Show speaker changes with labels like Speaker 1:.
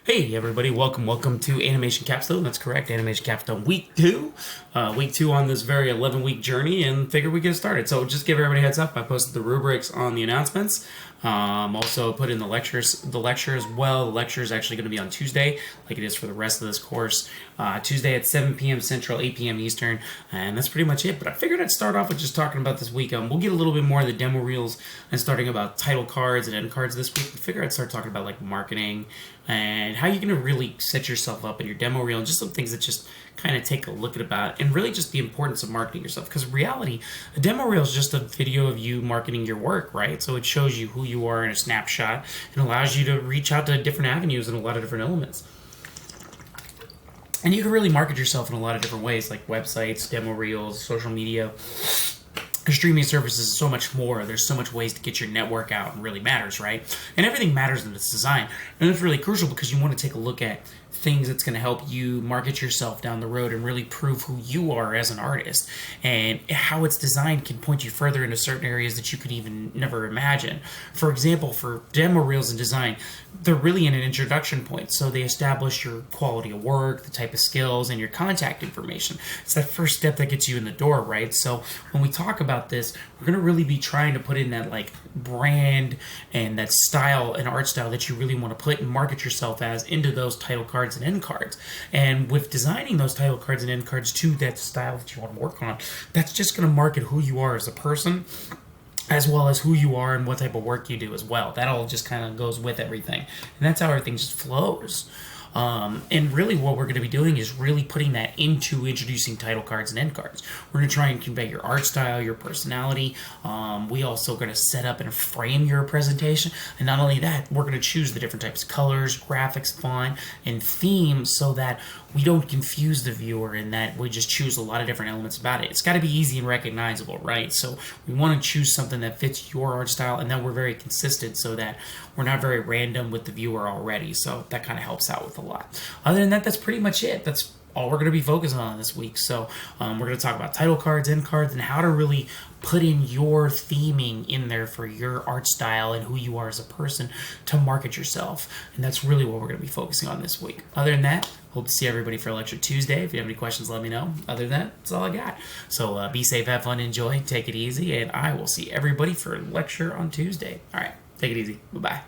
Speaker 1: Hey everybody, welcome to Animation Capstone. That's correct, Animation Capstone Week 2. Week 2 on this very 11-week journey, and figure we get started. So just give everybody a heads up, I posted the rubrics on the announcements. Also put in the lecture as well. The lecture is actually going to be on Tuesday, like it is for the rest of this course. Tuesday at 7 p.m. Central, 8 p.m. Eastern, and that's pretty much it. But I figured I'd start off with just talking about this week. We'll get a little bit more of the demo reels and starting about title cards and end cards this week. I figured I'd start talking about like marketing and how you're going to really set yourself up in your demo reel, and just some things that just kind of take a look at about, and really just the importance of marketing yourself. Because in reality, a demo reel is just a video of you marketing your work, right? So it shows you who you are in a snapshot and allows you to reach out to different avenues and a lot of different elements. And you can really market yourself in a lot of different ways, like websites, demo reels, social media, streaming services, so much more. There's so much ways to get your network out, and really matters, right? And everything matters in its design. And it's really crucial because you want to take a look at things that's going to help you market yourself down the road and really prove who you are as an artist, and how it's designed can point you further into certain areas that you could even never imagine. For example, for demo reels and design, they're really in an introduction point, so they establish your quality of work, the type of skills, and your contact information. It's that first step that gets you in the door, right? So when we talk about this, we're going to really be trying to put in that like brand and that style and art style that you really want to put and market yourself as into those title cards and end cards. And with designing those title cards and end cards to that style that you want to work on, that's just going to market who you are as a person, as well as who you are and what type of work you do as well. That all just kind of goes with everything. And that's how everything just flows. And really what we're going to be doing is really putting that into introducing title cards and end cards. We're going to try and convey your art style, your personality. We also going to set up and frame your presentation. And not only that, we're going to choose the different types of colors, graphics, font, and themes so that we don't confuse the viewer, and that we just choose a lot of different elements about it. It's got to be easy and recognizable, right? So we want to choose something that fits your art style, and that we're very consistent so that we're not very random with the viewer already. So that kind of helps out with a lot. Other than that, that's pretty much it. That's all we're going to be focusing on this week. So we're going to talk about title cards, end cards, and how to really put in your theming in there for your art style and who you are as a person to market yourself. And that's really what we're going to be focusing on this week. Other than that, hope to see everybody for Lecture Tuesday. If you have any questions, let me know. Other than that, that's all I got. So be safe, have fun, enjoy, take it easy, and I will see everybody for Lecture on Tuesday. All right, take it easy. Bye-bye.